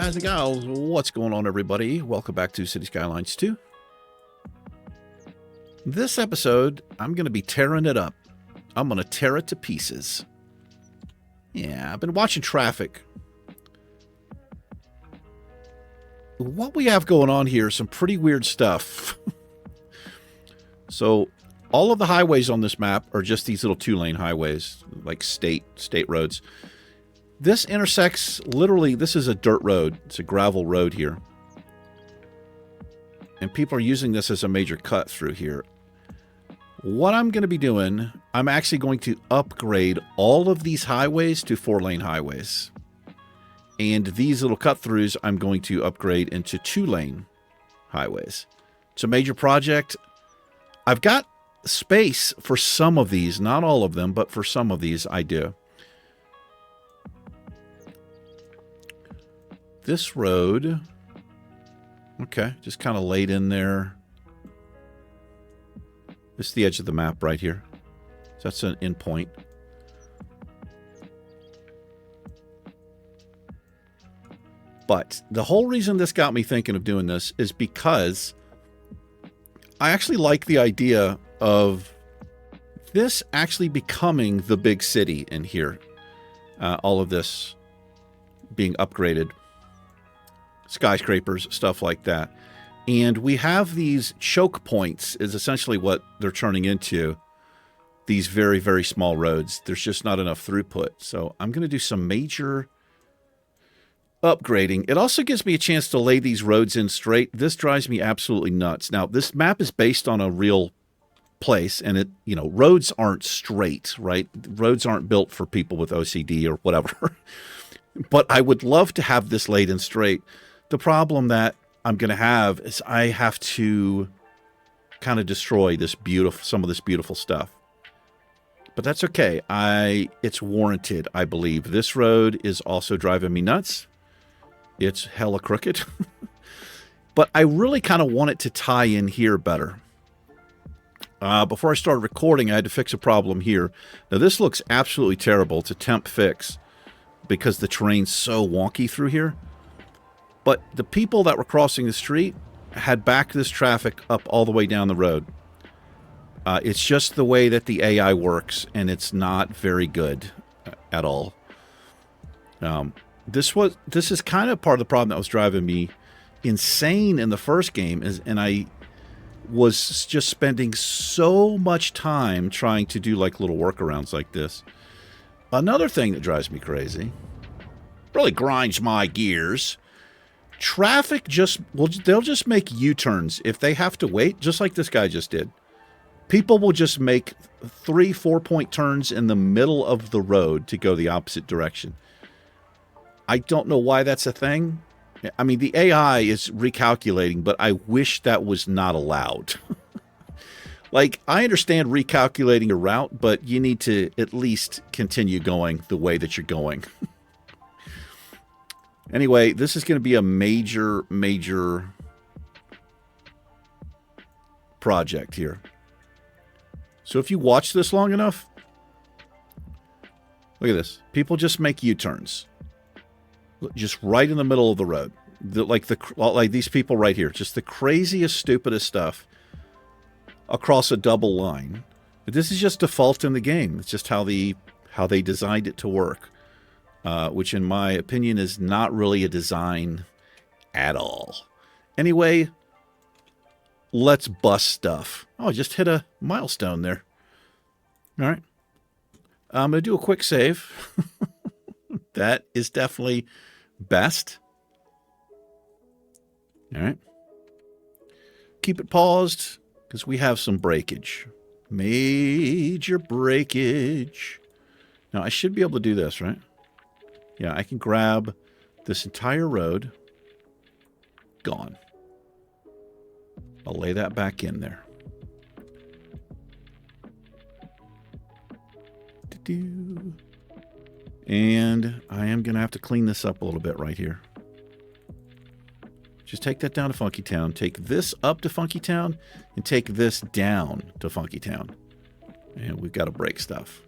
guys and gals, what's going on, everybody? Welcome back to Cities Skylines 2. This episode, I'm going to be tearing it up. I'm going to tear it to pieces. Yeah, I've been watching traffic. What we have going on here is some pretty weird stuff. So, all of the highways on this map are just these little two-lane highways, like state roads. This intersects, literally, this is a dirt road. It's a gravel road here. And people are using this as a major cut through here. What I'm going to be doing, I'm actually going to upgrade all of these highways to 4-lane highways. And these little cut-throughs, I'm going to upgrade into 2-lane highways. It's a major project. I've got space for some of these, not all of them, but for some of these I do. This road, okay, just kind of laid in there. This is the edge of the map right here. So that's an endpoint. But the whole reason this got me thinking of doing this is because I actually like the idea of this actually becoming the big city in here. All of this being upgraded. Skyscrapers, stuff like that. And we have these choke points is essentially what they're turning into. These very, very small roads. There's just not enough throughput. So I'm going to do some major upgrading. It also gives me a chance to lay these roads in straight. This drives me absolutely nuts. Now, this map is based on a real place, and roads aren't straight, right? Roads aren't built for people with OCD or whatever. But I would love to have this laid in straight. The problem that I'm going to have is I have to kind of destroy some of this beautiful stuff. But that's okay. It's warranted, I believe. This road is also driving me nuts. It's hella crooked. But I really kind of want it to tie in here better. Before I started recording, I had to fix a problem here. Now, this looks absolutely terrible. It's a temp fix because the terrain's so wonky through here. But the people that were crossing the street had backed this traffic up all the way down the road. It's just the way that the AI works, and it's not very good at all. This is kind of part of the problem that was driving me insane in the first game, and I was just spending so much time trying to do like little workarounds like this. Another thing that drives me crazy, really grinds my gears. Traffic they'll just make U-turns if they have to wait, just like this guy just did. People will just make 3-4 point turns in the middle of the road to go the opposite direction. I don't know why that's a thing. I mean, the AI is recalculating, but I wish that was not allowed. Like, I understand recalculating a route, but you need to at least continue going the way that you're going. Anyway, this is going to be a major, major project here. So if you watch this long enough, look at this. People just make U-turns. Just right in the middle of the road. Like these people right here. Just the craziest, stupidest stuff across a double line. But this is just default in the game. It's just how they designed it to work. Which in my opinion is not really a design at all. Anyway, let's bust stuff. Oh, I just hit a milestone there. All right. I'm going to do a quick save. That is definitely best. All right. Keep it paused because we have some breakage. Major breakage. Now, I should be able to do this, right? Yeah, I can grab this entire road. Gone. I'll lay that back in there. And I am going to have to clean this up a little bit right here. Just take that down to Funky Town. Take this up to Funky Town. And take this down to Funky Town. And we've got to break stuff.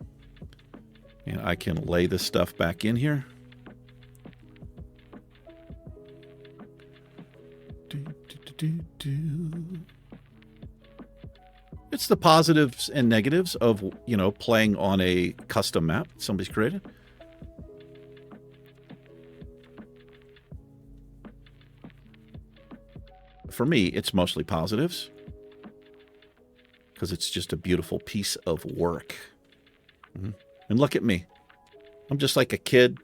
And I can lay this stuff back in here. It's the positives and negatives of, you know, playing on a custom map somebody's created. For me, it's mostly positives because it's just a beautiful piece of work. Mm-hmm. And look at me. I'm just like a kid.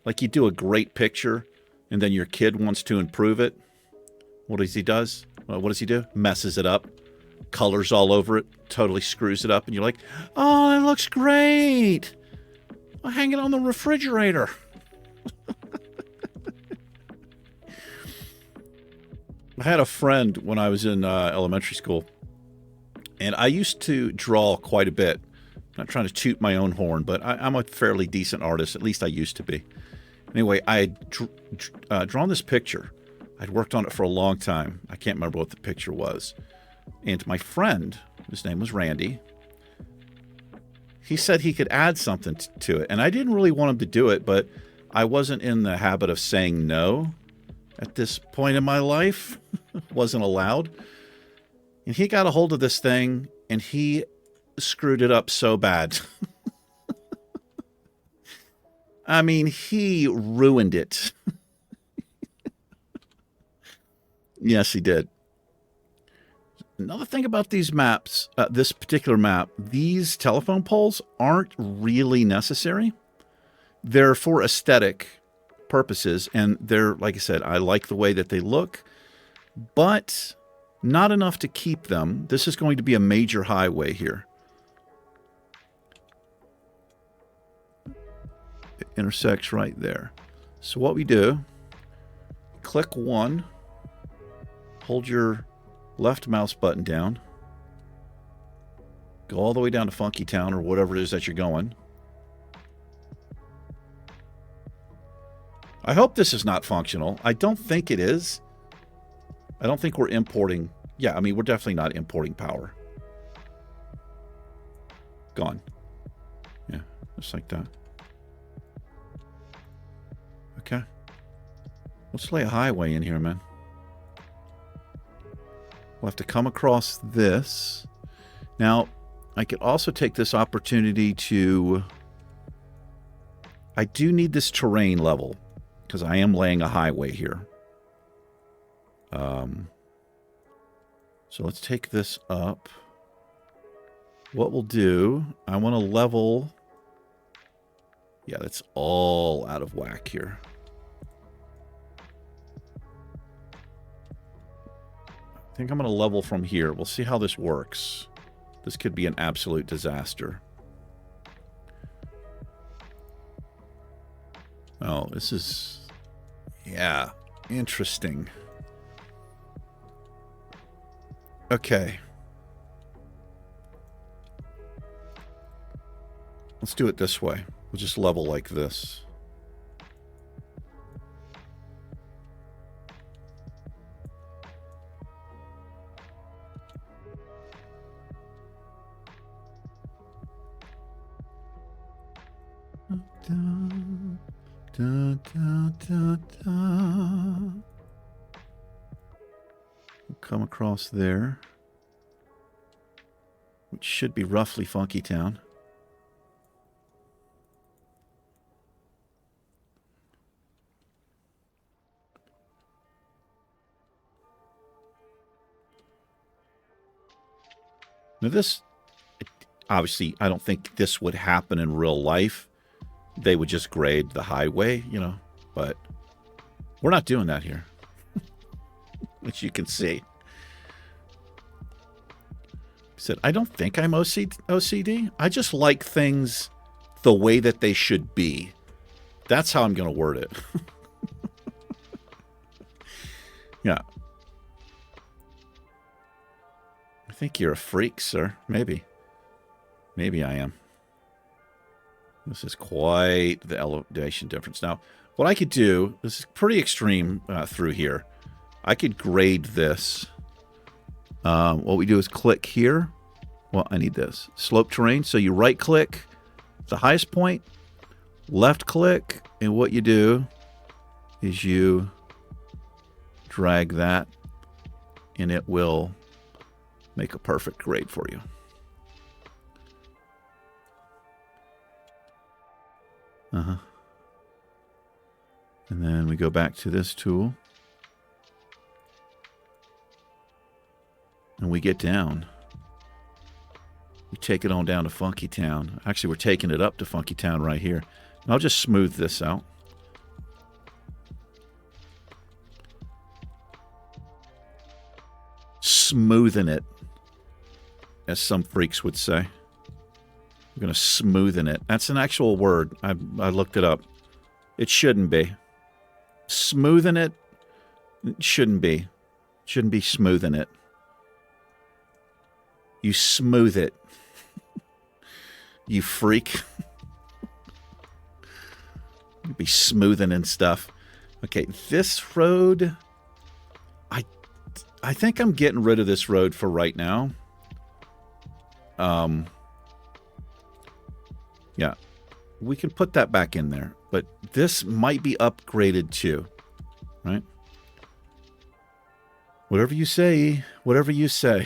Like you do a great picture and then your kid wants to improve it. What does he does? Well, what does he do? Messes it up. Colors all over it. Totally screws it up. And you're like, oh, it looks great. I'll hang it on the refrigerator. I had a friend when I was in elementary school, and I used to draw quite a bit. I'm not trying to toot my own horn, but I'm a fairly decent artist. At least I used to be. Anyway, I had drawn this picture. I'd worked on it for a long time. I can't remember what the picture was. And my friend, his name was Randy, he said he could add something to it. And I didn't really want him to do it, but I wasn't in the habit of saying no at this point in my life. Wasn't allowed. And he got a hold of this thing, and he screwed it up so bad. I mean, he ruined it. Yes, he did. Another thing about these maps, this particular map, these telephone poles aren't really necessary. They're for aesthetic purposes, and they're, like I said, I like the way that they look, but not enough to keep them. This is going to be a major highway here. It intersects right there. So what we do, click 1, hold your left mouse button down, go all the way down to Funky Town or whatever it is that you're going. I hope this is not functional. I don't think it is. I don't think we're importing. Yeah, I mean, we're definitely not importing power. Gone. Yeah, just like that. Okay. Let's lay a highway in here, man. We'll have to come across this. Now, I could also take this opportunity to... I do need this terrain level, because I am laying a highway here. So let's take this up. What we'll do, I want to level... Yeah, that's all out of whack here. I think I'm going to level from here. We'll see how this works. This could be an absolute disaster. Oh, this is... Yeah, interesting. Okay. Let's do it this way. We'll just level like this. We'll come across there, which should be roughly Funky Town. Now this, obviously, I don't think this would happen in real life. They would just grade the highway, you know, but we're not doing that here, which you can see. Said, I don't think I'm OCD. I just like things the way that they should be. That's how I'm going to word it. Yeah. I think you're a freak, sir. Maybe. Maybe I am. This is quite the elevation difference. Now, what I could do, this is pretty extreme through here. I could grade this. What we do is click here. Well, I need this. Slope terrain. So you right click the highest point, left click, and what you do is you drag that and it will make a perfect grade for you. And then we go back to this tool. And we get down. We take it on down to Funky Town. Actually, we're taking it up to Funky Town right here. And I'll just smooth this out. Smoothing it, as some freaks would say. We're going to smoothen it. That's an actual word. I looked it up. It shouldn't be. Smoothing it shouldn't be. Shouldn't be smoothing it. You smooth it. You freak. You'd be smoothing and stuff. Okay, this road... I think I'm getting rid of this road for right now. Yeah. We can put that back in there. But this might be upgraded too. Right? Whatever you say. Whatever you say.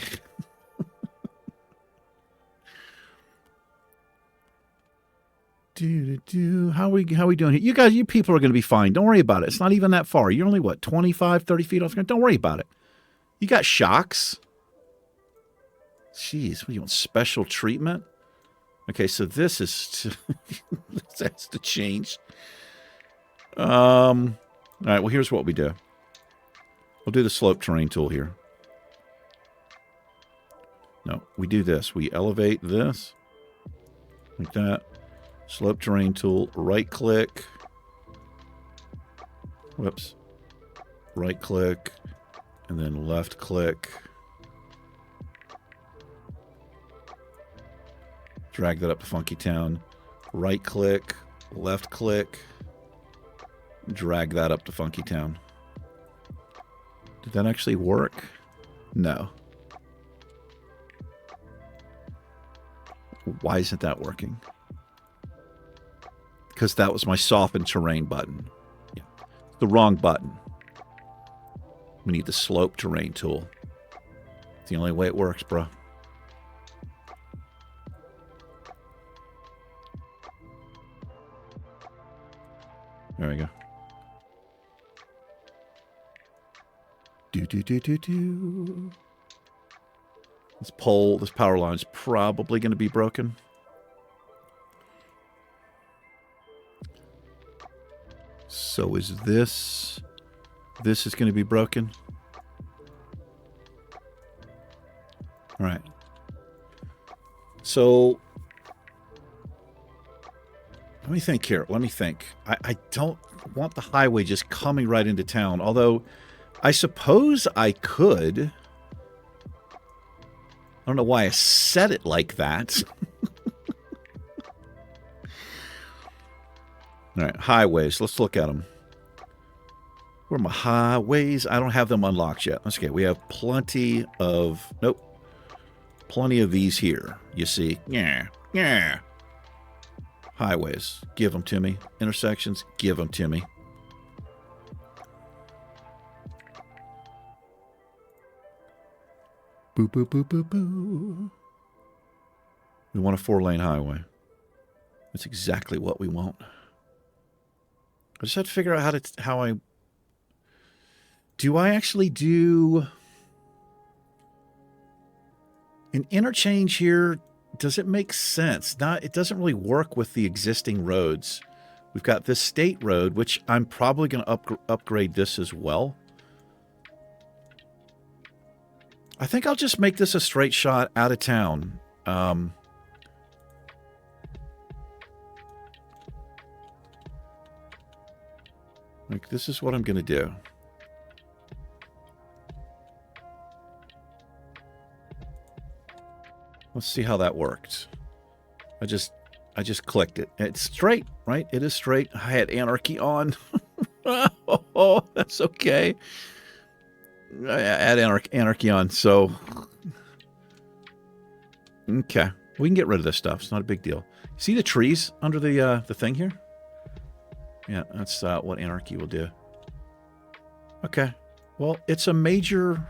How we doing here? You people are going to be fine. Don't worry about it. It's not even that far. You're only, what, 25, 30 feet off? Don't worry about it. You got shocks. Jeez, what do you want? Special treatment? Okay, so this is... this has to change. All right, well, here's what we do. We'll do the slope terrain tool here. No, we do this. We elevate this. Like that. Slope terrain tool. Right-click. Whoops. Right-click. And then left-click. Drag that up to Funky Town. Right-click. Left-click. Drag that up to Funky Town. Did that actually work? No. Why isn't that working? Because that was my soften terrain button. Yeah. The wrong button. We need the slope terrain tool. It's the only way it works, bro. There we go. This pole, this power line is probably going to be broken. So is this... This is going to be broken. All right. So... Let me think here. Let me think. I don't want the highway just coming right into town. Although, I suppose I could. I don't know why I said it like that. All right, highways. Let's look at them. Where are my highways? I don't have them unlocked yet. That's okay. We have plenty of... Nope. Plenty of these here. You see? Yeah. Yeah. Highways. Give them to me. Intersections. Give them to me. Boo, boo, boo, boo, boo. We want a 4-lane highway. That's exactly what we want. I just have to figure out how I... Do I actually do... an interchange here? Does it make sense? It doesn't really work with the existing roads. We've got this state road, which I'm probably going to upgrade this as well. I think I'll just make this a straight shot out of town. Like, this is what I'm going to do. Let's see how that worked. I just clicked it. It's straight, right? It is straight. I had Anarchy on. Oh, that's okay. I had Anarchy on, so... Okay. We can get rid of this stuff. It's not a big deal. See the trees under the thing here? Yeah, that's what Anarchy will do. Okay. Well, it's a major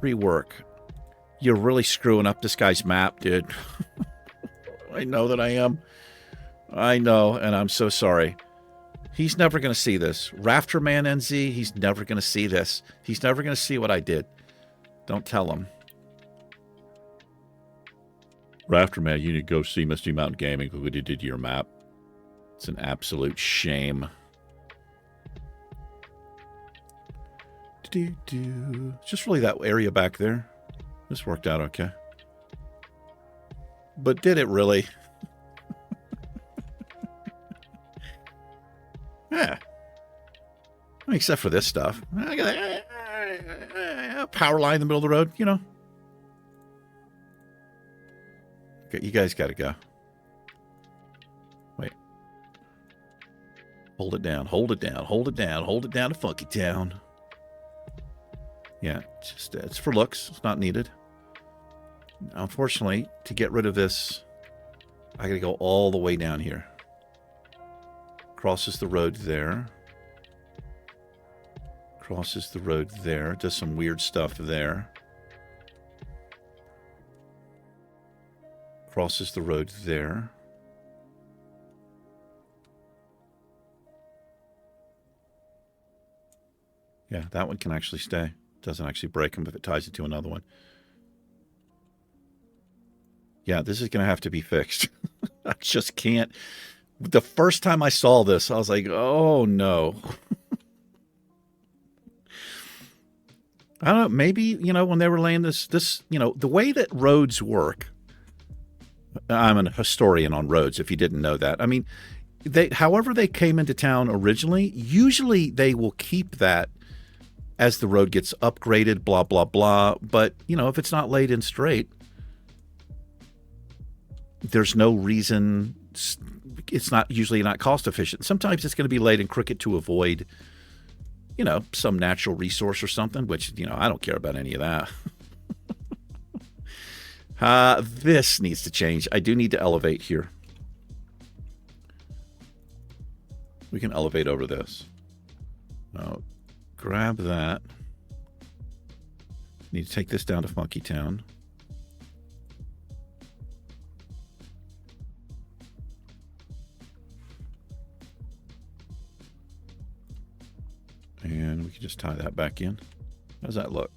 Rework. You're really screwing up this guy's map, dude. I know that I am. I know, and I'm so sorry. He's never going to see this. Rafterman NZ, he's never going to see this. He's never going to see what I did. Don't tell him. Rafterman, you need to go see Misty Mountain Gaming. Look what you did to your map. It's an absolute shame. It's just really that area back there. This worked out okay. But did it really? Yeah. Except for this stuff. Power line in the middle of the road, you know. Okay, you guys got to go. Wait. Hold it down. Hold it down. Hold it down. Hold it down to Funky Town. Yeah, just it's for looks. It's not needed. Unfortunately, to get rid of this, I got to go all the way down here. Crosses the road there. Crosses the road there. Does some weird stuff there. Crosses the road there. Yeah, that one can actually stay. Doesn't actually break them if it ties it to another one. Yeah, this is going to have to be fixed. I just can't. The first time I saw this, I was like, oh, no. I don't know. Maybe, you know, when they were laying this, you know, the way that roads work. I'm a historian on roads, if you didn't know that. I mean, however they came into town originally, usually they will keep that as the road gets upgraded, blah, blah, blah. But, you know, if it's not laid in straight, there's no reason. It's not usually not cost efficient. Sometimes it's going to be laid in crooked to avoid, you know, some natural resource or something, which, you know, I don't care about any of that. This needs to change. I do need to elevate here. We can elevate over this. Now, grab that. Need to take this down to Funky Town. And we can just tie that back in. How does that look?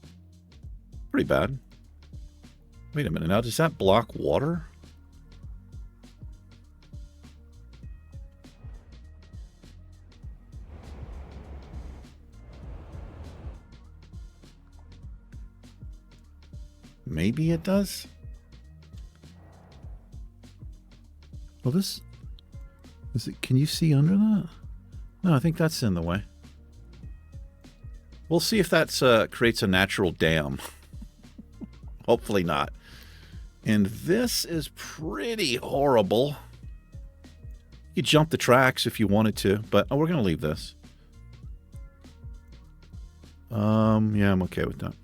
Pretty bad. Wait a minute. Now, does that block water? Maybe it does. Well, this... Is it? Can you see under that? No, I think that's in the way. We'll see if that creates a natural dam. Hopefully not. And this is pretty horrible. You could jump the tracks if you wanted to, but we're going to leave this. Yeah, I'm okay with that.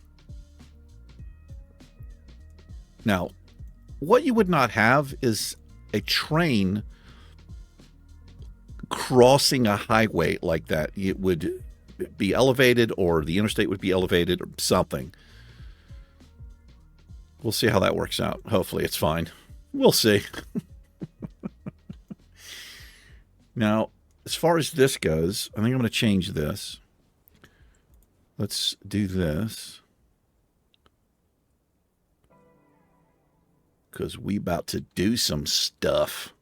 Now, what you would not have is a train crossing a highway like that. It would be elevated, or the interstate would be elevated, or something. We'll see how that works out. Hopefully it's fine. We'll see. Now, as far as this goes, I think I'm going to change this. Let's do this. Because we about to do some stuff.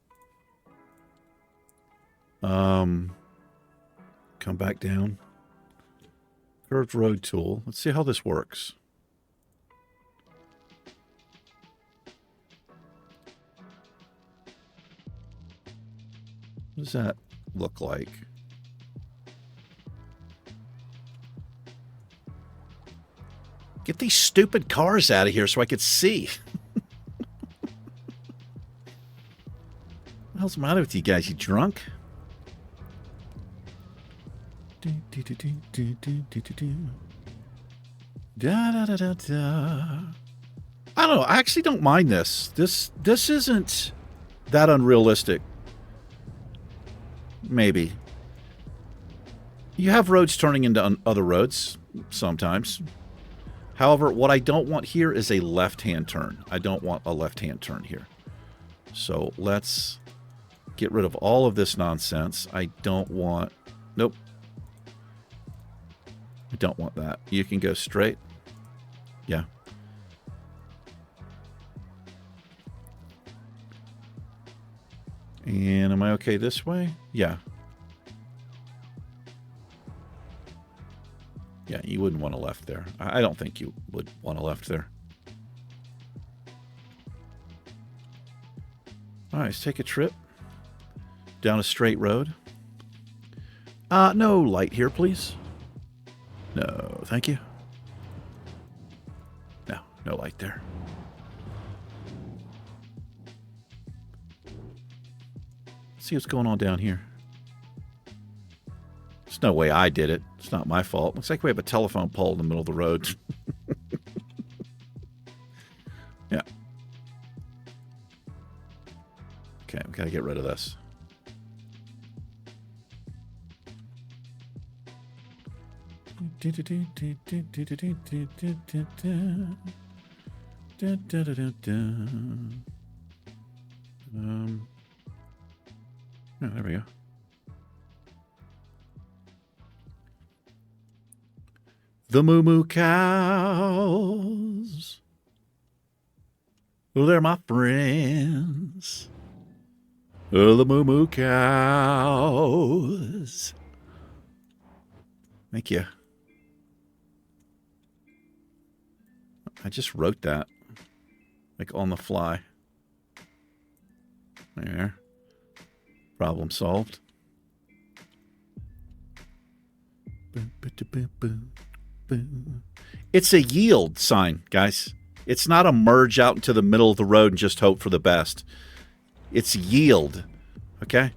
Come back down. Curved road tool. Let's see how this works. What does that look like? Get these stupid cars out of here so I could see. What the hell's the matter with you guys? You drunk? Da, da, da, da, da. I don't know. I actually don't mind this. This isn't that unrealistic. Maybe. You have roads turning into other roads sometimes. However, what I don't want here is a left-hand turn. I don't want a left-hand turn here. So let's get rid of all of this nonsense. I don't want... Nope. I don't want that. You can go straight. Yeah. And am I okay this way? Yeah. Yeah, you wouldn't want a left there. I don't think you would want a left there. All right, let's take a trip down a straight road. No light here, please. No, thank you. No, no light there. Let's see what's going on down here. There's no way I did it. It's not my fault. Looks like we have a telephone pole in the middle of the road. Yeah. Okay, we gotta get rid of this. Oh, there we go. The moo moo cows. Well, they're my friends. Oh, the moo moo cows. Thank you. I just wrote that. Like on the fly. There. Problem solved. It's a yield sign, guys. It's not a merge out into the middle of the road and just hope for the best. It's yield. Okay?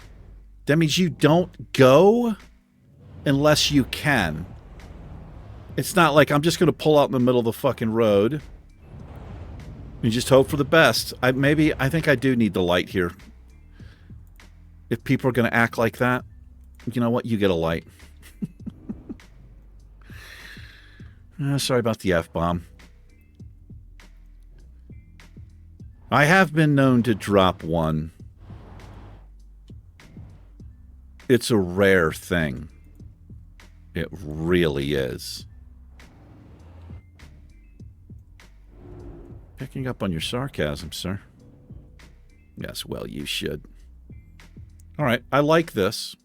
That means you don't go unless you can. It's not like I'm just going to pull out in the middle of the fucking road and just hope for the best. I think I do need the light here. If people are going to act like that, you know what? You get a light. Sorry about the F-bomb. I have been known to drop one. It's a rare thing. It really is. Picking up on your sarcasm, sir. Yes, well, you should. All right, I like this.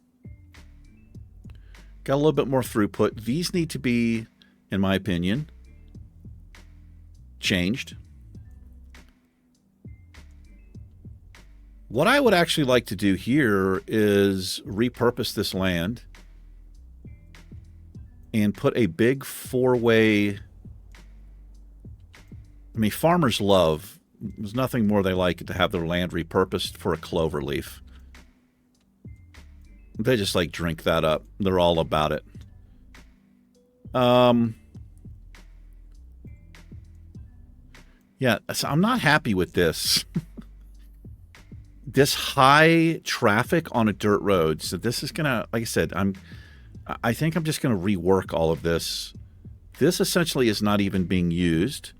Got a little bit more throughput. These need to be, in my opinion, changed. What I would actually like to do here is repurpose this land and put a big four-way... I mean, farmers love... There's nothing more they like to have their land repurposed for a clover leaf. They just like drink that up. They're all about it. Yeah, so I'm not happy with this. This high traffic on a dirt road. So this is gonna, like I said, I think I'm just gonna rework all of this. This essentially is not even being used.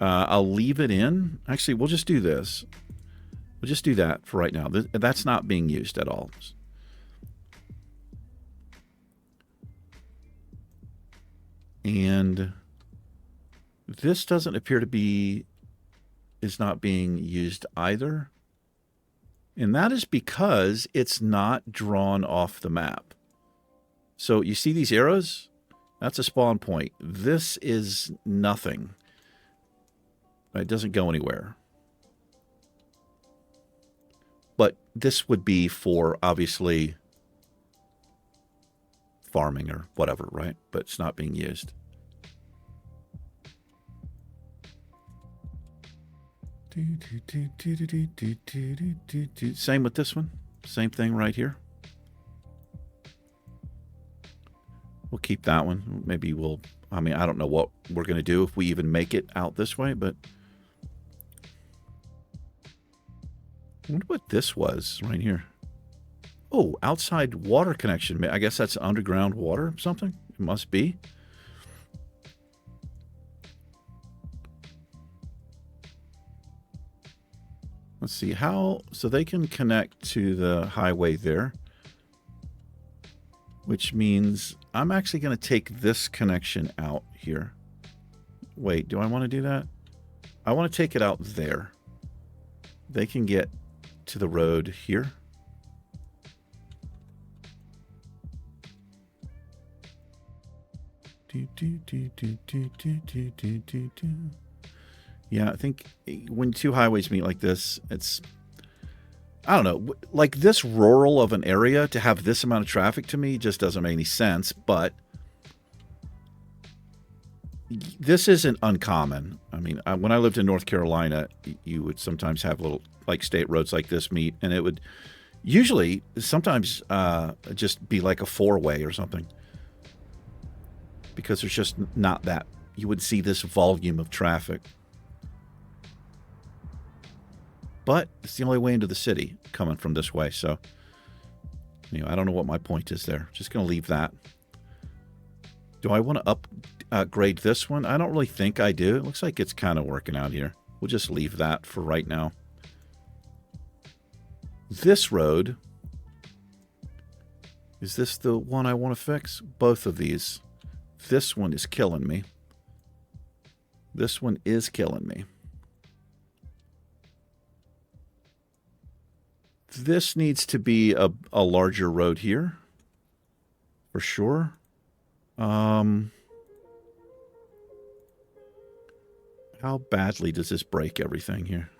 I'll leave it in. Actually, we'll just do this. We'll just do that for right now. That's not being used at all. And this doesn't appear to be, is not being used either. And that is because it's not drawn off the map. So you see these arrows? That's a spawn point. This is nothing. It doesn't go anywhere. But this would be for, obviously, farming or whatever, right? But it's not being used. Same with this one. Same thing right here. We'll keep that one. Maybe we'll... I mean, I don't know what we're going to do if we even make it out this way, but... I wonder what this was right here. Oh, outside water connection. I guess that's underground water or something. It must be. Let's see how, so they can connect to the highway there, which means I'm actually going to take this connection out here. Wait, do I want to do that? I want to take it out there. They can get to the road here. Yeah, I think when two highways meet like this, it's, I don't know, like this rural of an area to have this amount of traffic to me just doesn't make any sense, but this isn't uncommon. I mean, when I lived in North Carolina, you would sometimes have little, like, state roads like this meet, and it would usually sometimes just be like a four-way or something, because there's just not that, you would see this volume of traffic. But it's the only way into the city coming from this way, so anyway, I don't know what my point is there. Just going to leave that. Do I want to upgrade this one? I don't really think I do. It looks like it's kind of working out here. We'll just leave that for right now. This road, is this the one I want to fix? Both of these. This one is killing me. This one is killing me. This needs to be a larger road here, for sure. How badly does this break everything here?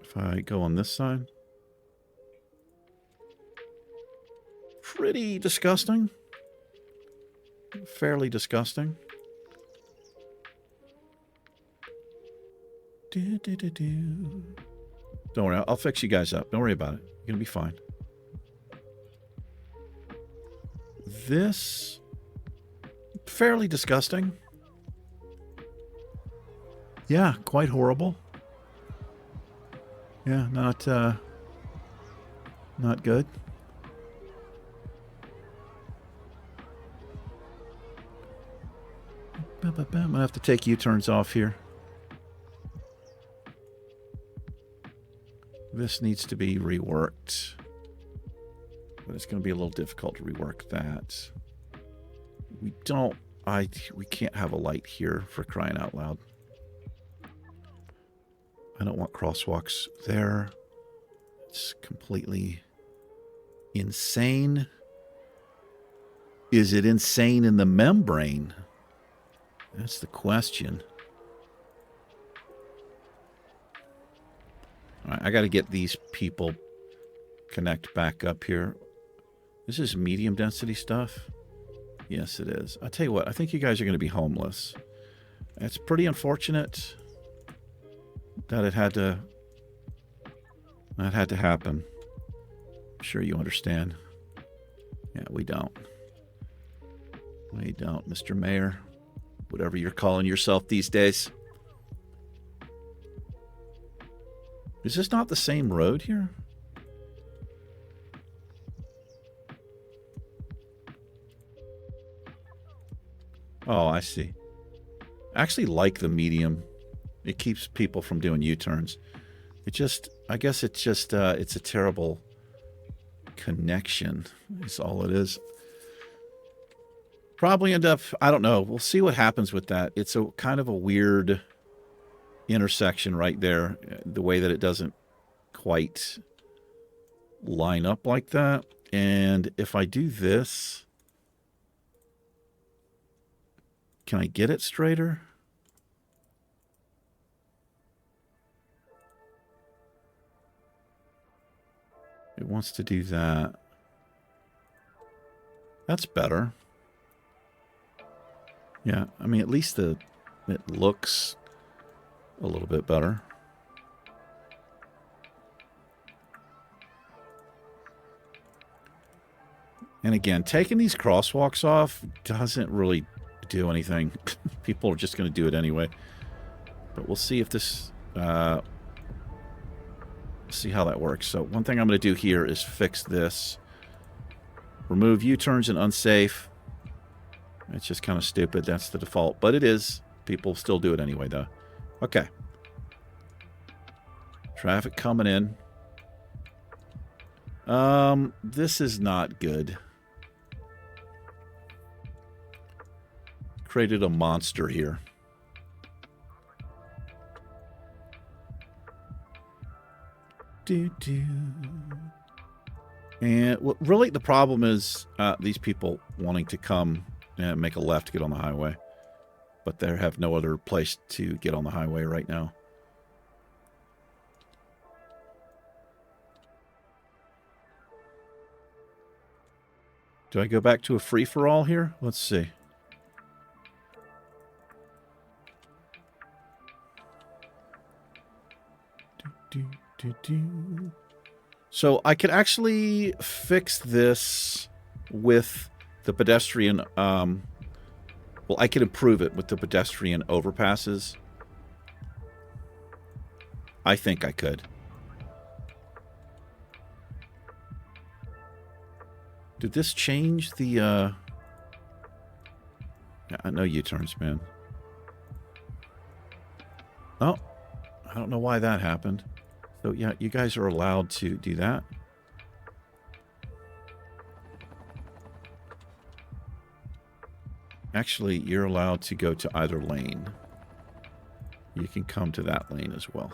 If I go on this side. Pretty disgusting. Fairly disgusting. Don't worry, I'll fix you guys up. Don't worry about it. You're going to be fine. This, fairly disgusting. Yeah, quite horrible. Yeah, not good. I'm going to have to take U-turns off here. This needs to be reworked. But it's going to be a little difficult to rework that. We can't have a light here, for crying out loud. I don't want crosswalks there. It's completely insane. Is it insane in the membrane? That's the question. All right, I got to get these people connect back up here. This is medium density stuff. Yes, it is. I'll tell you what, I think you guys are going to be homeless. It's pretty unfortunate that it had to happen. I'm sure you understand. Yeah, we don't. We don't, Mr. Mayor. Whatever you're calling yourself these days. Is this not the same road here? Oh, I see. I actually like the medium. It keeps people from doing U-turns. It just, I guess it's just, it's a terrible connection is all it is. Probably end up, I don't know. We'll see what happens with that. It's a kind of a weird intersection right there. The way that it doesn't quite line up like that. And if I do this, can I get it straighter? It wants to do that. That's better. Yeah, I mean, at least it looks a little bit better. And again, taking these crosswalks off doesn't really do anything. People are just going to do it anyway. But we'll see if this... see how that works. So one thing I'm going to do here is fix this. Remove U-turns and unsafe. It's just kind of stupid. That's the default. But it is. People still do it anyway, though. Okay. Traffic coming in. This is not good. Created a monster here. And what really the problem is these people wanting to come and make a left to get on the highway. But they have no other place to get on the highway right now. Do I go back to a free-for-all here? Let's see. So I could actually fix this with the pedestrian. Well, I could improve it with the pedestrian overpasses. I think I could. Did this change the, Yeah, I know U-turns, man. Oh, I don't know why that happened. So, yeah, you guys are allowed to do that. Actually, you're allowed to go to either lane. You can come to that lane as well.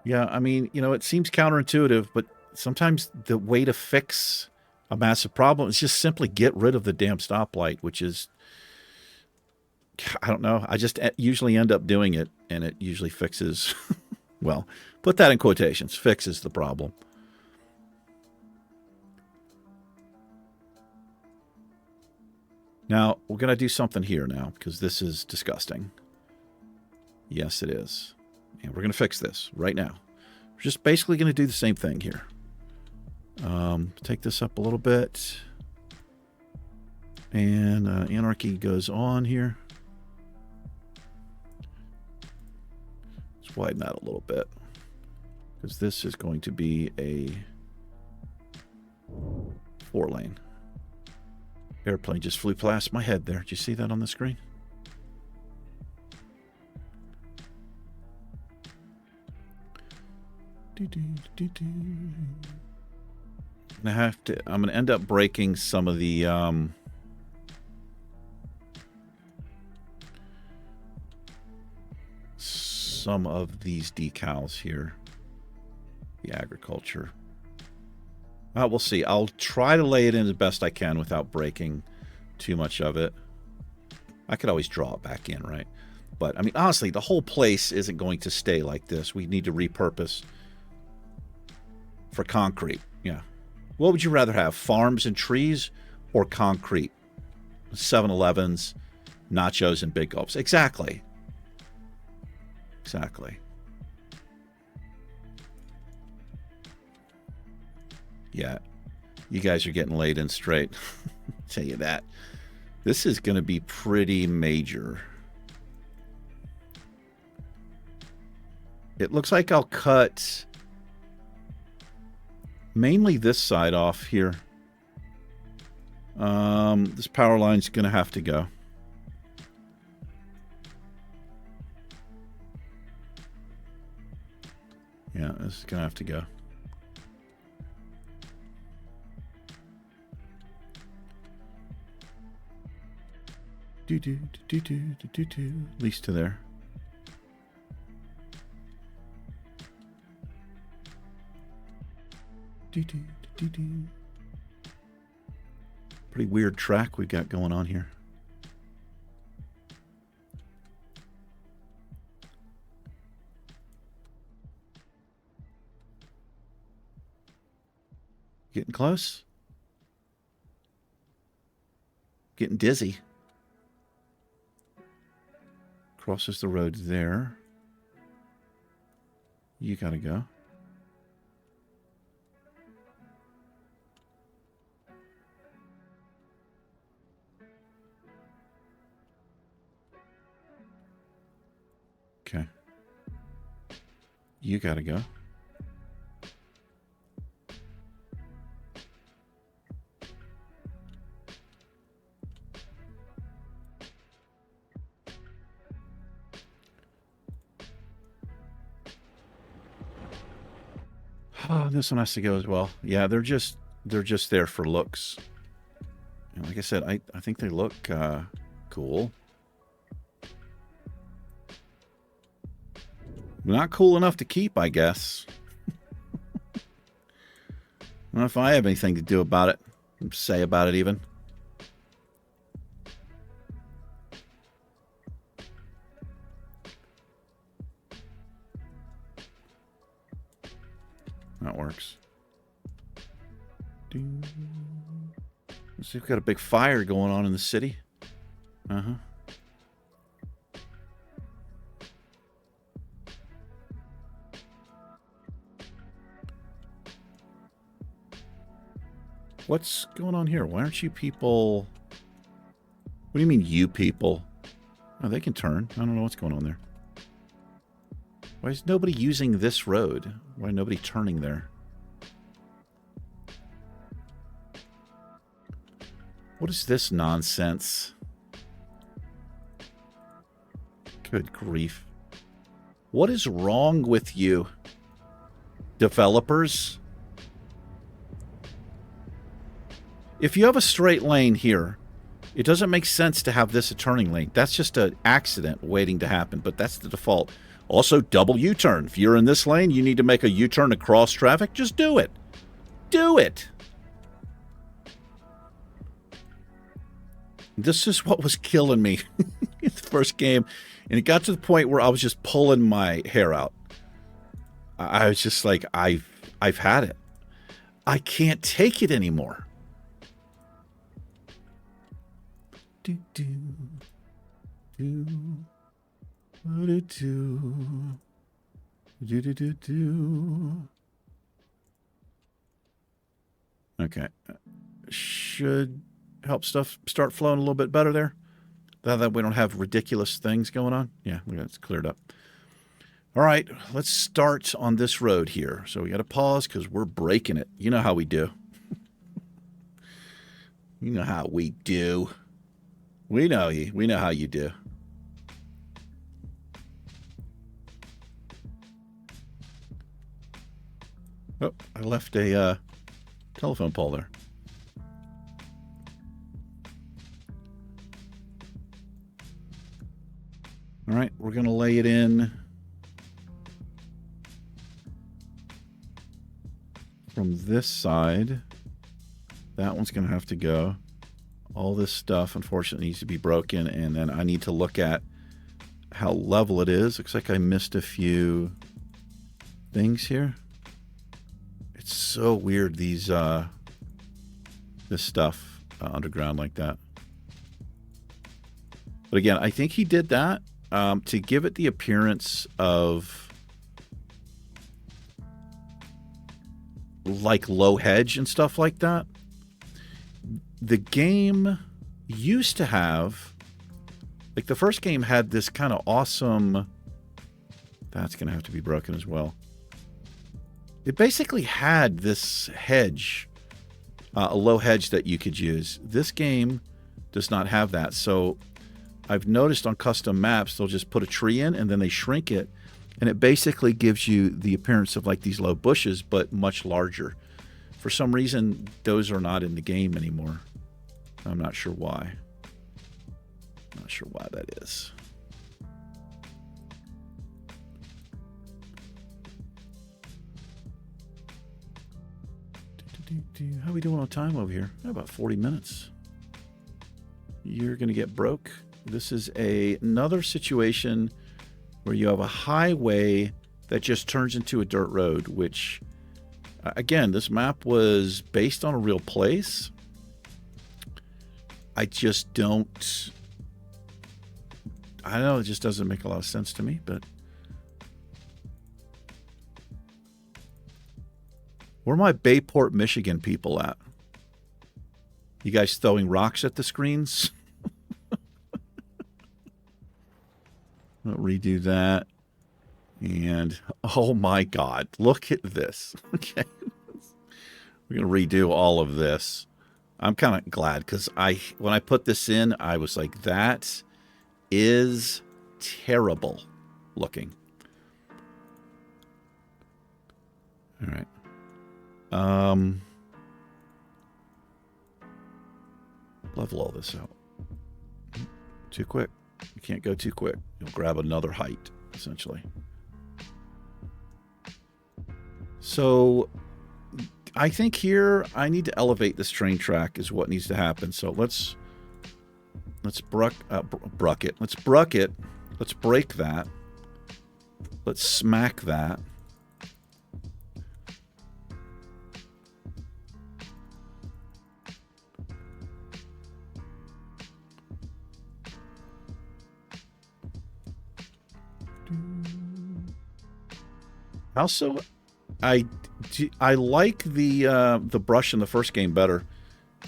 Yeah, I mean, you know, it seems counterintuitive, but sometimes the way to fix a massive problem is just simply get rid of the damn stoplight, which is, I don't know, I just usually end up doing it, and it usually fixes, well, put that in quotations, fixes the problem. Now, we're going to do something here now, because this is disgusting. Yes, it is. And we're going to fix this right now. We're just basically going to do the same thing here. Take this up a little bit. And Anarchy goes on here. Let's widen that a little bit. Because this is going to be a 4-lane. Airplane just flew past my head there. Did you see that on the screen? I'm gonna end up breaking some of the these decals here. The agriculture. We'll see. I'll try to lay it in as best I can without breaking too much of it. I could always draw it back in, right? But I mean, honestly, the whole place isn't going to stay like this. We need to repurpose for concrete. Yeah. What would you rather have? Farms and trees or concrete? 7-Elevens, nachos, and big gulps. Exactly. Exactly. Yeah. You guys are getting laid in straight. Tell you that. This is going to be pretty major. It looks like I'll cut mainly this side off here. This power line's going to have to go. Yeah, this is going to have to go. At least to there. Pretty weird track we've got going on here. Getting close. Getting dizzy. Crosses the road there. You gotta go. Okay. You gotta go. Oh, this one has to go as well. Yeah, they're just there for looks. And like I said, I think they look cool. Not cool enough to keep, I guess. I don't know if I have anything to do about it. Say about it even. That works. Let's see, we've got a big fire going on in the city. Uh-huh. What's going on here? Why aren't you people... What do you mean, you people? Oh, they can turn. I don't know what's going on there. Why is nobody using this road? Why nobody turning there? What is this nonsense? Good grief. What is wrong with you, developers? If you have a straight lane here, it doesn't make sense to have this a turning lane. That's just an accident waiting to happen, but that's the default. Also, double U-turn. If you're in this lane, you need to make a U-turn across traffic. Just do it. Do it. This is what was killing me in the first game. And it got to the point where I was just pulling my hair out. I was just like, I've had it. I can't take it anymore. Do, do, do, do, do, do, do, do, do. Okay. Should help stuff start flowing a little bit better there. Now that we don't have ridiculous things going on. Yeah, it's cleared up. All right, let's start on this road here. So we got to pause because we're breaking it. You know how we do. You know how we do. We know you. We know how you do. Oh, I left a telephone pole there. All right, we're going to lay it in from this side. That one's going to have to go. All this stuff, unfortunately, needs to be broken, and then I need to look at how level it is. Looks like I missed a few things here. It's so weird, these this stuff underground like that. But again, I think he did that to give it the appearance of like low hedge and stuff like that. The game used to have, like the first game had this kind of awesome, that's going to have to be broken as well. It basically had this hedge, a low hedge that you could use. This game does not have that. So I've noticed on custom maps, they'll just put a tree in and then they shrink it. And it basically gives you the appearance of like these low bushes, but much larger. For some reason, those are not in the game anymore. I'm not sure why. Not sure why that is. How are we doing on time over here? About 40 minutes. You're going to get broke. This is another situation where you have a highway that just turns into a dirt road, which, again, this map was based on a real place. I just don't... I don't know, it just doesn't make a lot of sense to me, but... Where are my Bayport, Michigan people at? You guys throwing rocks at the screens? I'll redo that. And, oh my God, look at this. Okay. We're going to redo all of this. I'm kind of glad because when I put this in, I was like, that is terrible looking. All right. Level all this out. Too quick. You can't go too quick. You'll grab another height, essentially. So I think here I need to elevate this train track is what needs to happen. So let's bruck it. Let's bruck it. Let's break that. Let's smack that. Also, I like the brush in the first game better.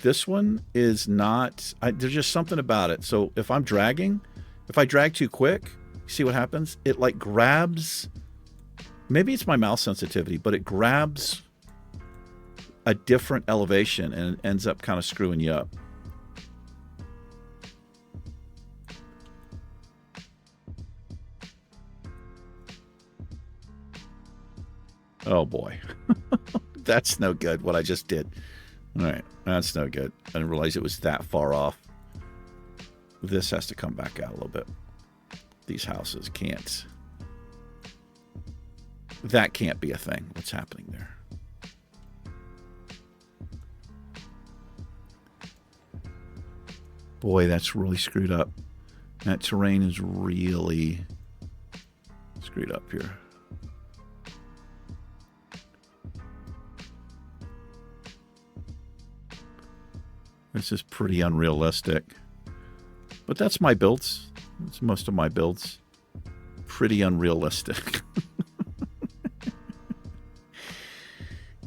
This one is not. There's just something about it. So if I'm dragging, if I drag too quick, see what happens? It like grabs. Maybe it's my mouse sensitivity, but it grabs a different elevation and it ends up kind of screwing you up. Oh boy. That's no good, what I just did. All right, that's no good. I didn't realize it was that far off. This has to come back out a little bit. These houses can't. That can't be a thing. What's happening there? Boy, that's really screwed up. That terrain is really screwed up here. This is pretty unrealistic. But that's my builds. That's most of my builds. Pretty unrealistic.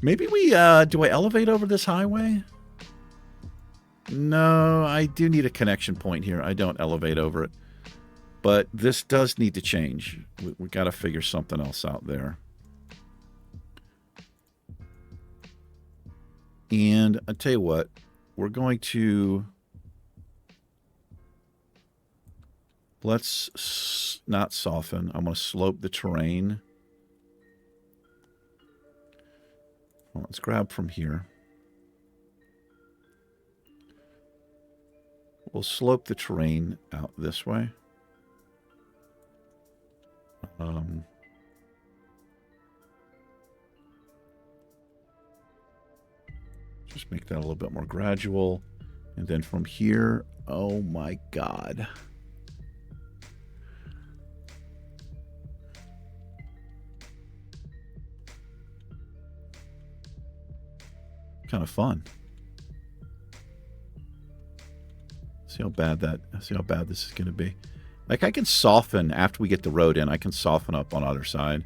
Maybe we, do I elevate over this highway? No, I do need a connection point here. I don't elevate over it. But this does need to change. We got to figure something else out there. And I'll tell you what. We're going to... Let's not soften. I'm going to slope the terrain. Well, let's grab from here. We'll slope the terrain out this way. Just make that a little bit more gradual. And then from here, oh my God. Kind of fun. See how bad this is going to be. Like I can soften after we get the road in. I can soften up on either side.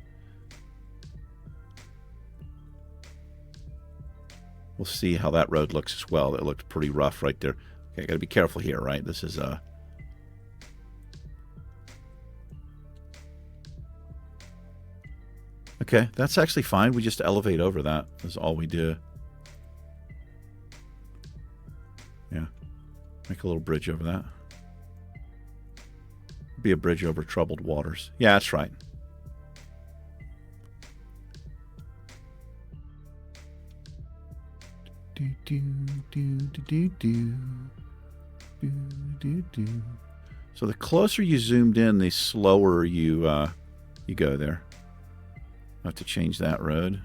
We'll see how that road looks as well. It looked pretty rough right there. Okay, I got to be careful here, right? This is Okay, that's actually fine. We just elevate over that. That's all we do. Yeah. Make a little bridge over that. Be a bridge over troubled waters. Yeah, that's right. So the closer you zoomed in, the slower you go there. I'll have to change that road.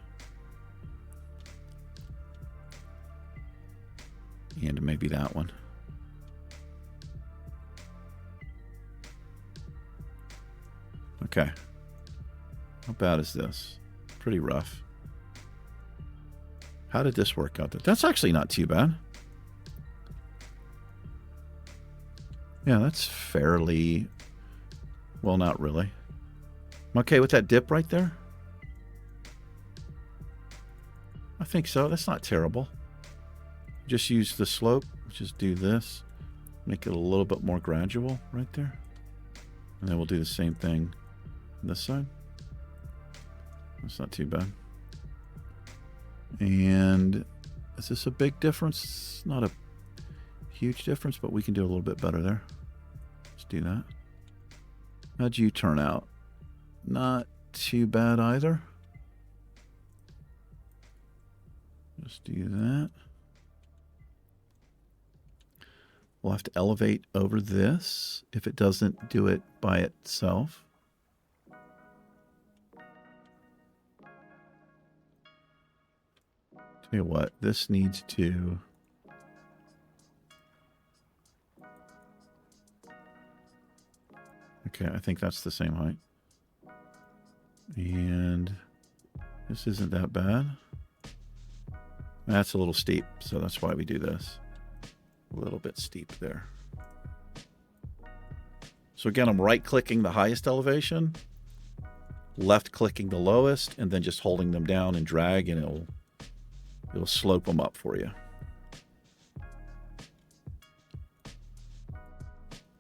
And maybe that one. Okay. How bad is this? Pretty rough. How did this work out? That's actually not too bad. Yeah, that's fairly... Well, not really. I'm okay with that dip right there? I think so. That's not terrible. Just use the slope. Just do this. Make it a little bit more gradual right there. And then we'll do the same thing on this side. That's not too bad. And is this a big difference? It's not a huge difference, but we can do a little bit better there. Let's do that. How'd you turn out? Not too bad either. Just do that. We'll have to elevate over this if it doesn't do it by itself. Tell you what, this needs to... Okay, I think that's the same height. And this isn't that bad. That's a little steep, so that's why we do this. A little bit steep there. So again, I'm right-clicking the highest elevation, left-clicking the lowest, and then just holding them down and drag, and it'll slope them up for you.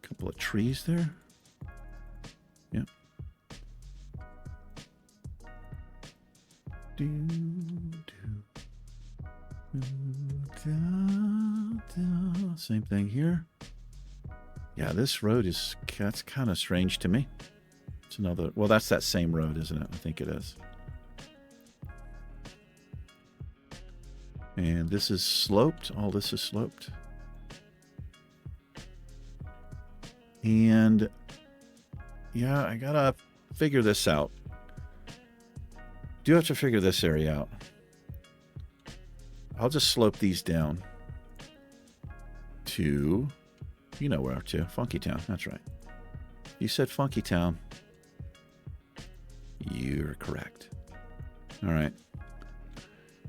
Couple of trees there. Yep. Same thing here. Yeah, this road that's kind of strange to me. It's another, well, that's that same road, isn't it? I think it is. And this is sloped. All this is sloped. And yeah, I gotta figure this out. Do have to figure this area out. I'll just slope these down to, you know where to, Funky Town. That's right. You said Funky Town. You're correct. All right.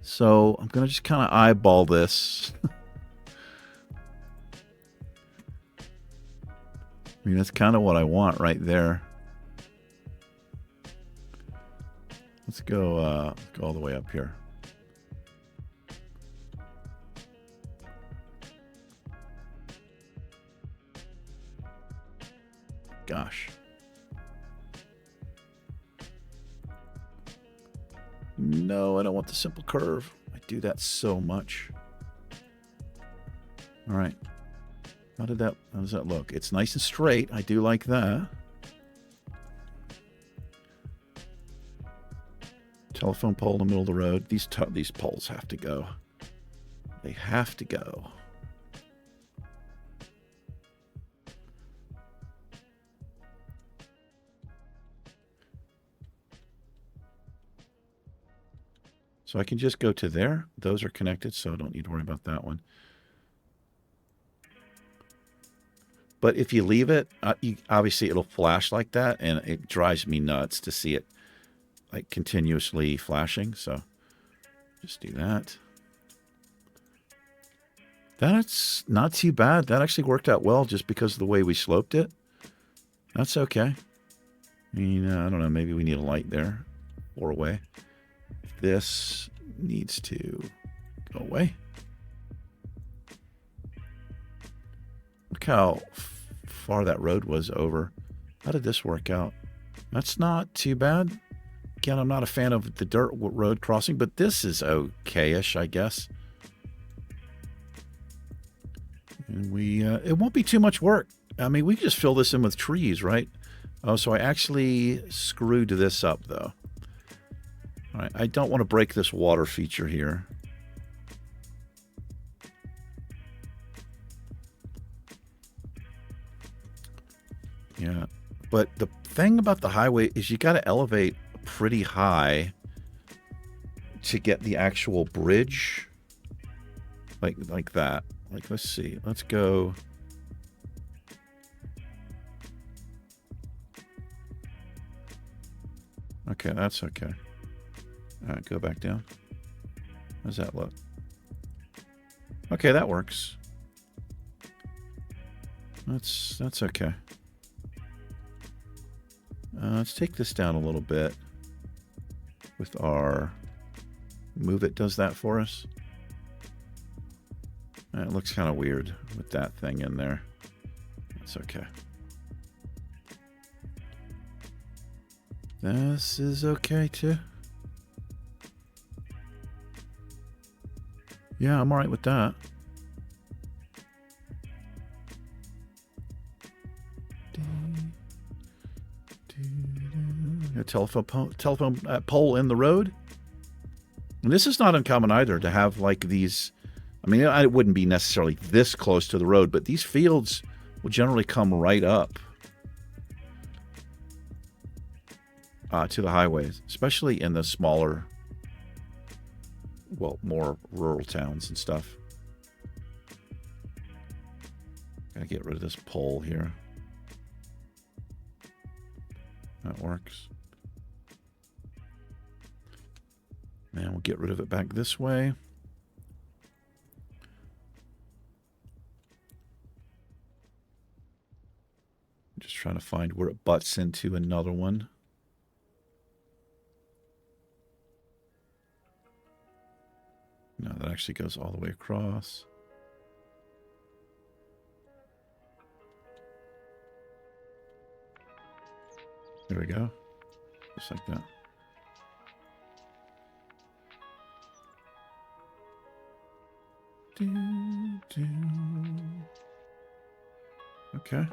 So I'm going to just kind of eyeball this. I mean, that's kind of what I want right there. Let's go all the way up here. Gosh. No, I don't want the simple curve. I do that so much. All right. How does that look? It's nice and straight. I do like that. Telephone pole in the middle of the road. These poles have to go. They have to go. So I can just go to there. Those are connected, so I don't need to worry about that one. But if you leave it, obviously it'll flash like that, and it drives me nuts to see it like continuously flashing. So just do that. That's not too bad. That actually worked out well just because of the way we sloped it. That's okay. I mean, I don't know. Maybe we need a light there or away. This needs to go away. Look how far that road was over. How did this work out? That's not too bad. Again, I'm not a fan of the dirt road crossing, but this is okay-ish, I guess. And it won't be too much work. I mean, we can just fill this in with trees, right? Oh, so I actually screwed this up, though. All right, I don't want to break this water feature here. Yeah, but the thing about the highway is you got to elevate pretty high to get the actual bridge, like that. Like, let's see. Let's go. Okay, that's okay. All right, go back down. How does that look? Okay, that works. That's okay. Let's take this down a little bit with our move. It does that for us. It looks kind of weird with that thing in there. That's okay. This is okay too. Yeah, I'm all right with that. A telephone pole in the road. And this is not uncommon either to have like these. I mean, it wouldn't be necessarily this close to the road, but these fields will generally come right up to the highways, especially in the smaller, well, more rural towns and stuff. Gotta get rid of this pole here. That works. And we'll get rid of it back this way. Just trying to find where it butts into another one. No, that actually goes all the way across. There we go. Just like that. Okay.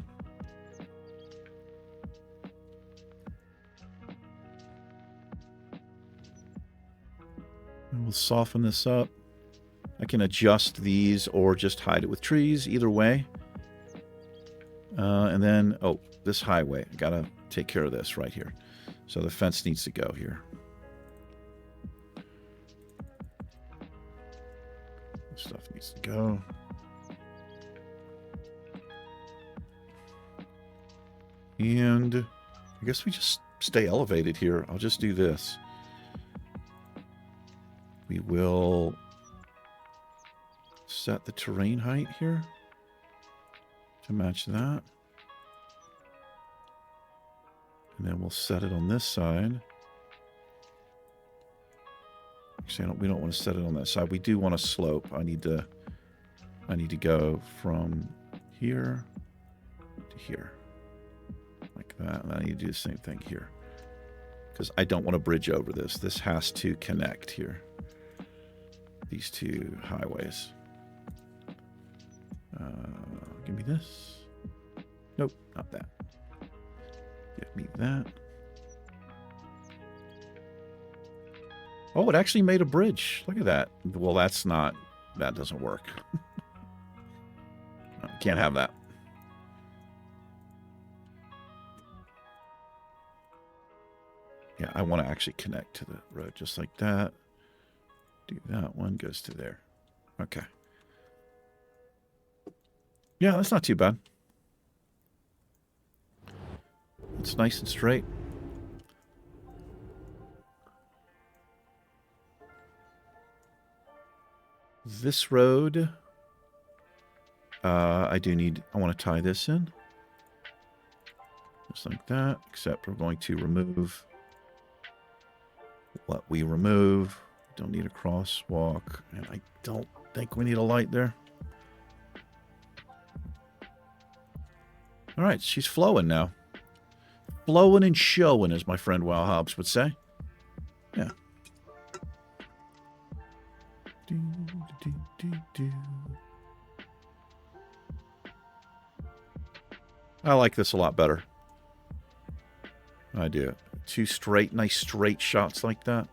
And we'll soften this up. I can adjust these or just hide it with trees, either way. And then, oh, this highway. I gotta take care of this right here. So the fence needs to go here. This stuff needs to go. And I guess we just stay elevated here. I'll just do this. We will set the terrain height here to match that. And then we'll set it on this side. Actually, we don't want to set it on that side. We do want a slope. I need to go from here to here. Like that. And I need to do the same thing here. Because I don't want to bridge over this. This has to connect here. These two highways. Give me this. Nope, not that. Give me that. Oh, it actually made a bridge. Look at that. Well, that doesn't work. No, can't have that. Yeah, I want to actually connect to the road just like that. Do that one, goes to there. Okay. Yeah, that's not too bad. It's nice and straight. This road, I want to tie this in. Just like that, except we're going to remove what we remove. Don't need a crosswalk, and I don't think we need a light there. All right, she's flowing now. Flowing and showing, as my friend Wow Hobbs would say. Yeah. I like this a lot better. I do. Two straight, nice straight shots like that.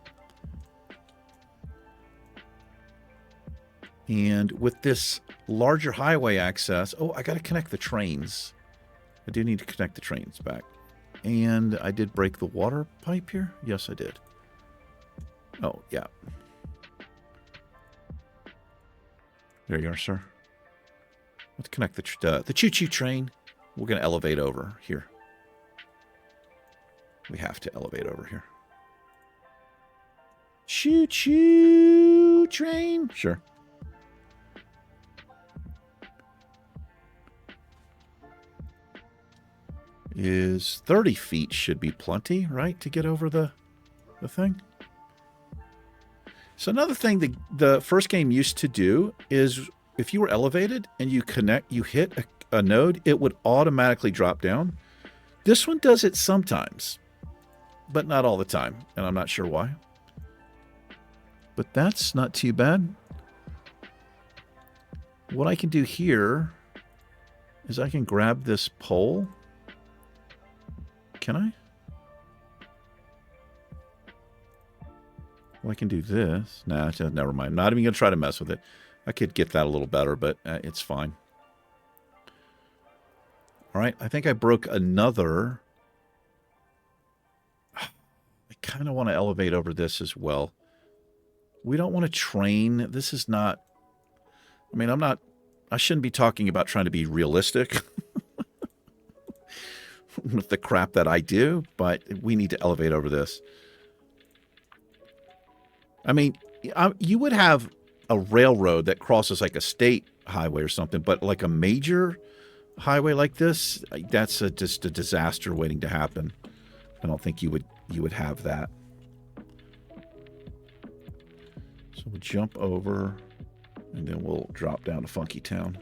And with this larger highway access, oh, I got to connect the trains. I do need to connect the trains back. And I did break the water pipe here? Yes, I did. Oh, yeah. There you are, sir. Let's connect the choo-choo train. We're going to elevate over here. We have to elevate over here. Choo-choo train. Sure. Is 30 feet should be plenty, right, to get over the thing? So another thing the first game used to do is if you were elevated and you hit a node, it would automatically drop down. This one does it sometimes, but not all the time, and I'm not sure why. But that's not too bad. What I can do here is I can grab this pole. Can I? Well, I can do this. Nah, never mind. I'm not even going to try to mess with it. I could get that a little better, but it's fine. All right, I think I broke another. I kind of want to elevate over this as well. We don't want to train. This is not... I mean, I shouldn't be talking about trying to be realistic with the crap that I do, but we need to elevate over this. I mean, you would have a railroad that crosses like a state highway or something, but like a major highway like this, that's just a disaster waiting to happen. I don't think you would have that. So we'll jump over, and then we'll drop down to Funky Town.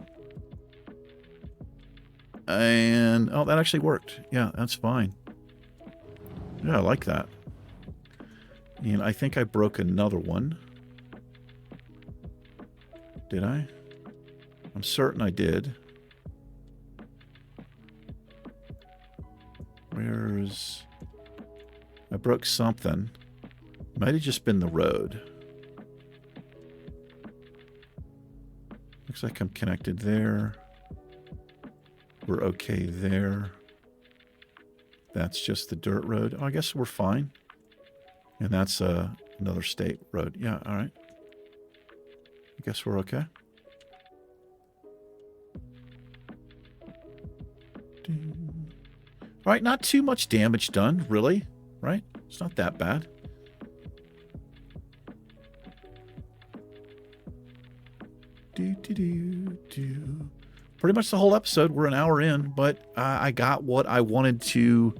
And, oh, that actually worked. Yeah, that's fine. Yeah, I like that. And I think I broke another one. Did I? I'm certain I did. Where's... I broke something. Might have just been the road. Looks like I'm connected there. We're okay there. That's just the dirt road. Oh, I guess we're fine. And that's another state road. Yeah, all right. I guess we're okay. All right, not too much damage done, really, right? It's not that bad. Pretty much the whole episode. We're an hour in, but I got what I wanted to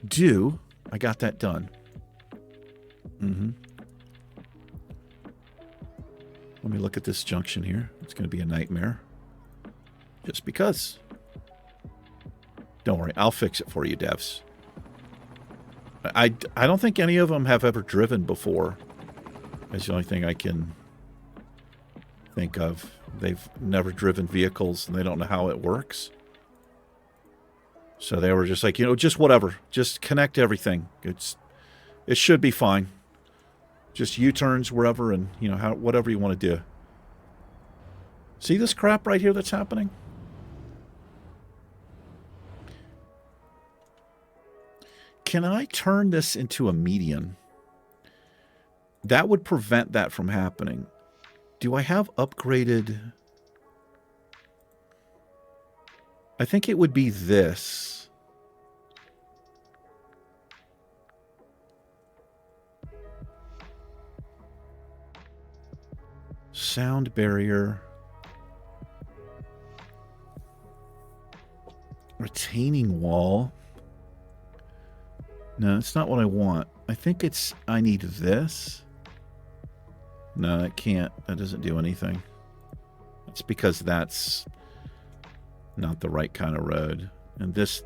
do. I got that done. Let me look at this junction here. It's going to be a nightmare. Just because. Don't worry, I'll fix it for you, devs. I don't think any of them have ever driven before. That's the only thing I can think of. They've never driven vehicles, and they don't know how it works. So they were just like, just whatever. Just connect everything. It should be fine. Just U-turns wherever, and whatever you want to do. See this crap right here that's happening? Can I turn this into a median? That would prevent that from happening. Do I have upgraded? I think it would be this. Sound barrier. Retaining wall. No, it's not what I want. I think I need this. No, it can't. That doesn't do anything. It's because that's not the right kind of road. And this,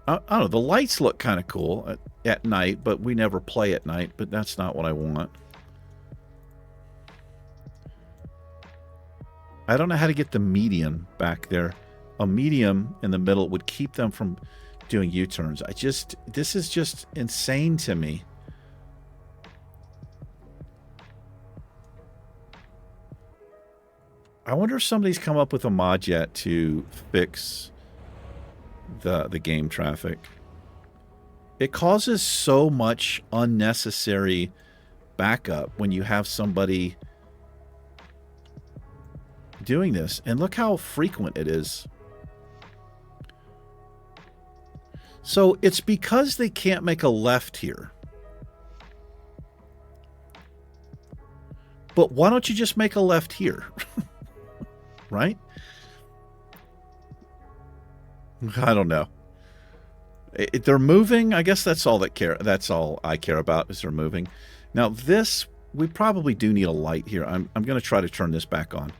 I don't know, the lights look kind of cool at night, but we never play at night, but that's not what I want. I don't know how to get the median back there. A medium in the middle would keep them from doing U-turns. This is just insane to me. I wonder if somebody's come up with a mod yet to fix the game traffic. It causes so much unnecessary backup when you have somebody doing this. And look how frequent it is. So it's because they can't make a left here. But why don't you just make a left here? Right? I don't know. They're moving. I guess that's all that's all I care about is they're moving. Now this, we probably do need a light here. I'm going to try to turn this back on.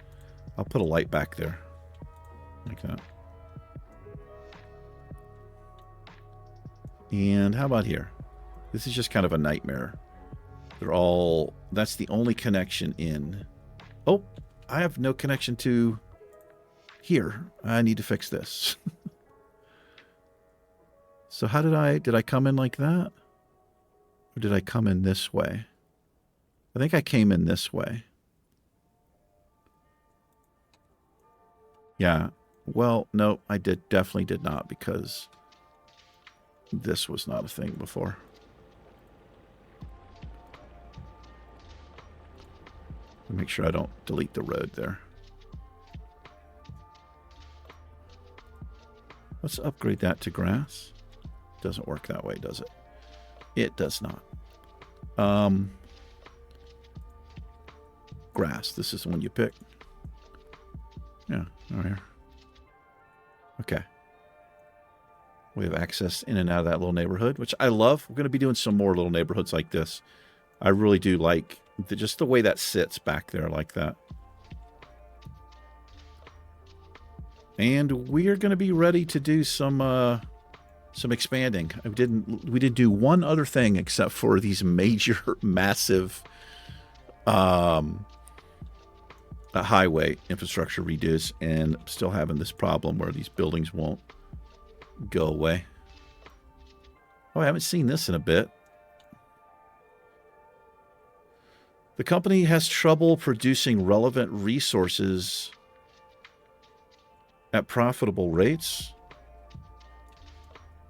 I'll put a light back there. Like that. And how about here? This is just kind of a nightmare. That's the only connection in. Oh, I have no connection to here. I need to fix this. So how did I come in like that? Or did I come in this way? I think I came in this way. Yeah. Well, no, I definitely did not, because this was not a thing before. Make sure I don't delete the road there. Let's upgrade that to grass. Doesn't work that way, does it? It does not. Grass. This is the one you pick. Yeah, over here. Okay. We have access in and out of that little neighborhood, which I love. We're going to be doing some more little neighborhoods like this. I really do like just the way that sits back there like that. And we are going to be ready to do some expanding. We didn't do one other thing except for these major, massive highway infrastructure redos, and still having this problem where these buildings won't go away. Oh, I haven't seen this in a bit. The company has trouble producing relevant resources at profitable rates.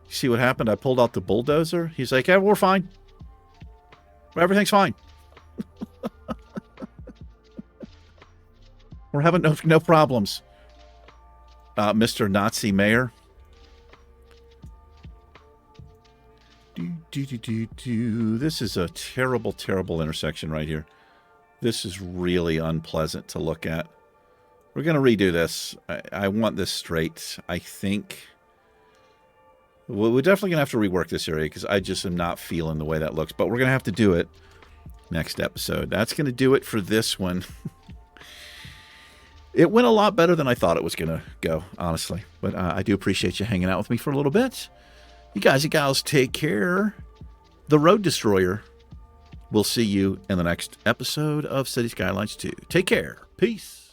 You see what happened? I pulled out the bulldozer. He's like, yeah, we're fine. Everything's fine. We're having no problems. Mr. Nazi Mayor. This is a terrible, terrible intersection right here. This is really unpleasant to look at. We're going to redo this. I want this straight. I think we're definitely going to have to rework this area because I just am not feeling the way that looks. But we're going to have to do it next episode. That's going to do it for this one. It went a lot better than I thought it was going to go, honestly. But I do appreciate you hanging out with me for a little bit. You guys and gals, take care. The Road Destroyer. We'll see you in the next episode of Cities Skylines 2. Take care. Peace.